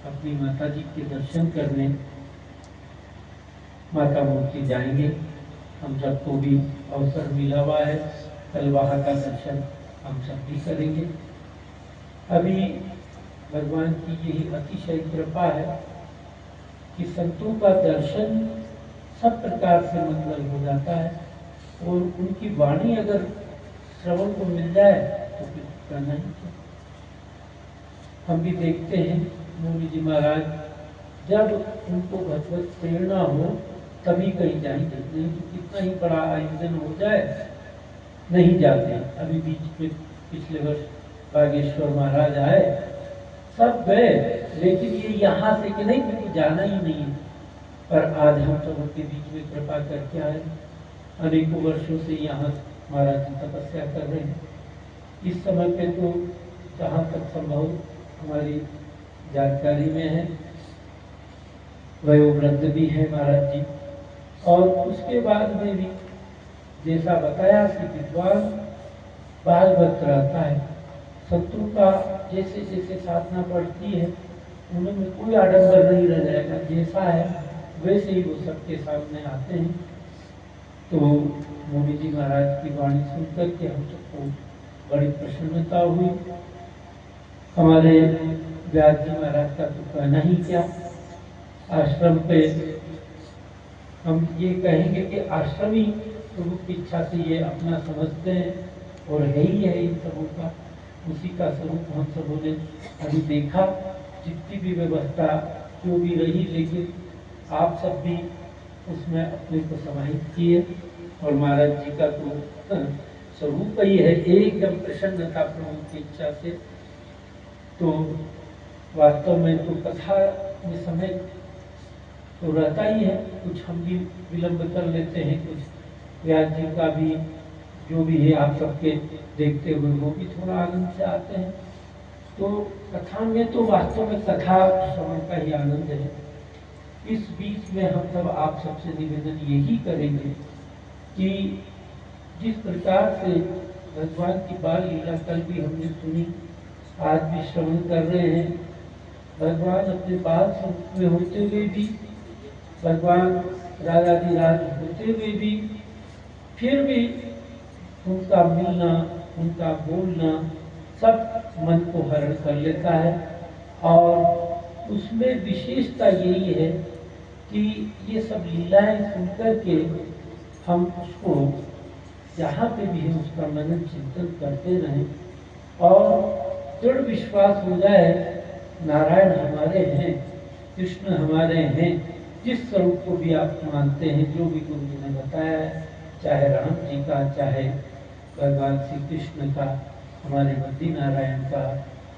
अपनी माता जी के दर्शन करने माता मूर्ति जाएंगे। हम सबको भी अवसर मिला हुआ है, कल वहाँ का दर्शन हम सब भी करेंगे। अभी भगवान की यही अतिशय कृपा है कि संतों का दर्शन सब प्रकार से मंगल हो जाता है, और उनकी वाणी अगर श्रवण को मिल जाए तो फिर कहना ही क्या। हम भी देखते हैं मोदी जी महाराज जब उनको भगवत प्रेरणा हो तभी कहीं जाएंगे, नहीं तो कितना ही बड़ा आयोजन हो जाए नहीं जाते। अभी बीच में पिछले वर्ष बागेश्वर महाराज आए, सब गए, लेकिन ये यहाँ से कि नहीं मुझे जाना ही नहीं है। पर आज हम सब उनके बीच में कृपा करके आए, अनेकों वर्षों से यहाँ महाराज जी तपस्या कर रहे हैं। इस समय पे तो जहाँ तक संभव हमारी जानकारी में है वयोवृद्ध भी है महाराज जी, और उसके बाद में भी जैसा बताया कि विद्वान बाल वक्त रहता है, शत्रु का जैसे जैसे साधना बढ़ती है उनमें कोई आडंबर नहीं रह जाएगा, जैसा है वैसे ही वो सबके सामने आते हैं। तो मोदी जी महाराज की वाणी सुनकर के हम सबको बड़ी प्रसन्नता हुई। हमारे व्यास जी महाराज का तो कहना ही क्या, आश्रम पे हम ये कहेंगे कि आश्रम ही प्रभु की इच्छा से ये अपना समझते हैं, और है ही है इन सबों का, उसी का स्वरूप हम सबों ने अभी देखा। जितनी भी व्यवस्था जो भी रही, लेकिन आप सब भी उसमें अपने को समाहित किए, और महाराज जी का तो स्वरूप ही है एकदम प्रसन्नता प्रभु की इच्छा से। तो वास्तव में तो कथा में समय तो रहता ही है, कुछ हम भी विलंब कर लेते हैं, कुछ व्यास जी का भी जो भी है आप सबके देखते हुए वो भी थोड़ा आनंद से आते हैं। तो कथा में तो वास्तव में कथा श्रवण का ही आनंद है। इस बीच में हम सब आप सबसे निवेदन यही करेंगे कि जिस प्रकार से भगवान की बाल लीला कल भी हमने सुनी, आज भी श्रवण कर रहे हैं, भगवान अपने बाल स्वरूप में होते हुए भी, भगवान राजाधिराज होते हुए भी, फिर भी उनका मिलना, उनका बोलना सब मन को हरण कर लेता है। और उसमें विशेषता यही है कि ये सब लीलाएं सुनकर के हम उसको जहाँ पे भी हम उसका मनन चिंतन करते रहें, और दृढ़ विश्वास हो जाए नारायण हमारे हैं, कृष्ण हमारे हैं, जिस स्वरूप को भी आप मानते हैं, जो भी गुरु जी ने बताया है, चाहे राम जी का, चाहे भगवान श्री कृष्ण का, हमारे बद्री नारायण का,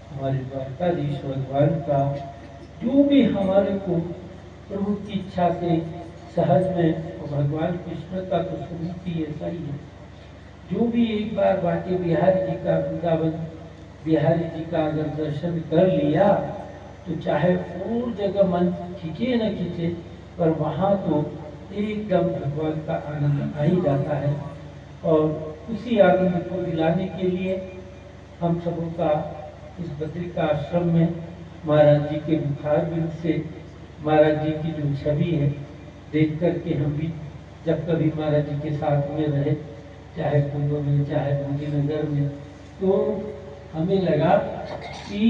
हमारे द्वारकाधीश भगवान का, जो भी हमारे को प्रभु की इच्छा से सहज में, और भगवान कृष्ण का तो स्वरूप ही ऐसा ही है। जो भी एक बार बाके बिहारी जी का, वृंदावन बिहारी जी का अगर दर्शन कर लिया तो चाहे और जगह मन खींचे न खींचे, पर वहाँ तो एकदम भगवान का आनंद आ ही जाता है। और उसी आनंद को दिलाने के लिए हम सबों का इस बद्रिका आश्रम में महाराज जी के मुखार बिंद से महाराज जी की जो छवि है देख करके हम भी जब कभी महाराज जी के साथ में रहे, चाहे कुंभ में, चाहे मोदी नगर में, तो हमें लगा कि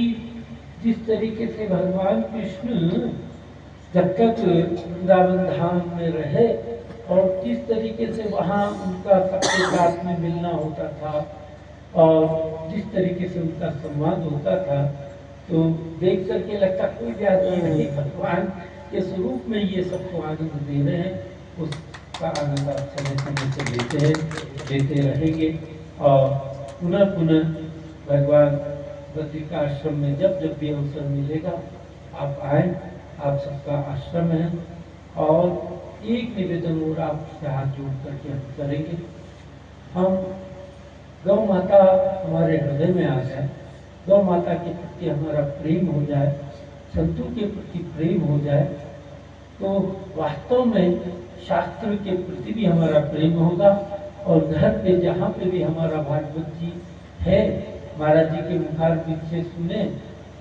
जिस तरीके से भगवान कृष्ण जब तक वृंदावन धाम में रहे, और किस तरीके से वहाँ उनका सबके साथ में मिलना होता था, और जिस तरीके से उनका संवाद होता था, तो देख करके लगता कोई व्याधि नहीं, भगवान के स्वरूप में ये सबको आनंद दे रहे हैं। उसका आनंद आप समय समय से लेते रहेंगे। और पुनः पुनः भगवान बद्रिका आश्रम में जब जब भी अवसर मिलेगा आप आए, आप सबका आश्रम है। और एक निवेदन और आपसे हाथ जोड़ करके हम करेंगे, हम गौ माता हमारे हृदय में आ जाए, गौ माता के प्रति हमारा प्रेम हो जाए, संतों के प्रति प्रेम हो जाए, तो वास्तव में शास्त्र के प्रति भी हमारा प्रेम होगा। और घर पे जहाँ पे भी हमारा भागवत जी है, महाराज जी के मुखार से सुने,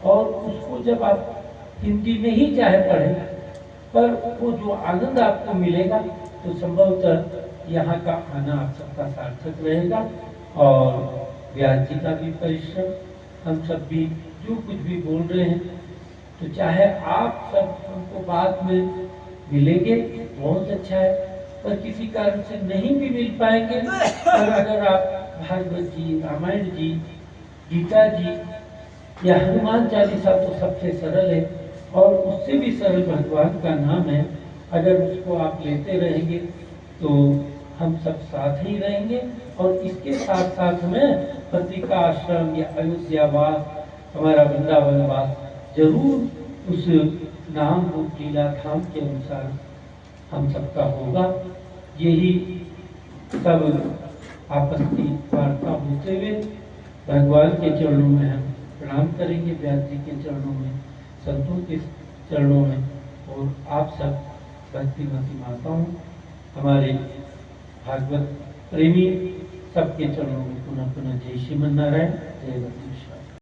और उसको जब आप हिंदी में ही चाहे पढ़े, पर वो जो आनंद आपको मिलेगा तो संभवतः यहाँ का आना आप सबका सार्थक रहेगा। और व्यास जी का भी परिश्रम, हम सब भी जो कुछ भी बोल रहे हैं, तो चाहे आप सब हमको बाद में मिलेंगे बहुत अच्छा है, पर किसी कारण से नहीं भी मिल पाएंगे, पर अगर आप भागवत जी, रामायण जी, गीता जी या हनुमान चालीसा तो सबसे सरल है, और उससे भी सरल भगवान का नाम है। अगर उसको आप लेते रहेंगे तो हम सब साथ ही रहेंगे। और इसके साथ साथ में पति का आश्रम या अयोध्यावास, हमारा वृंदावन वास जरूर उस नाम रूप लीला धाम के अनुसार हम सबका होगा। यही सब आपस की वार्ता होते हुए भगवान के चरणों में हम प्रणाम करेंगे, व्यास जी के चरणों में, संतों के चरणों में, और आप सब भक्तिमती माताओं, हमारे भागवत प्रेमी सबके चरणों में पुनः पुनः जय श्रीमन नारायण, जय वशिष्ठ।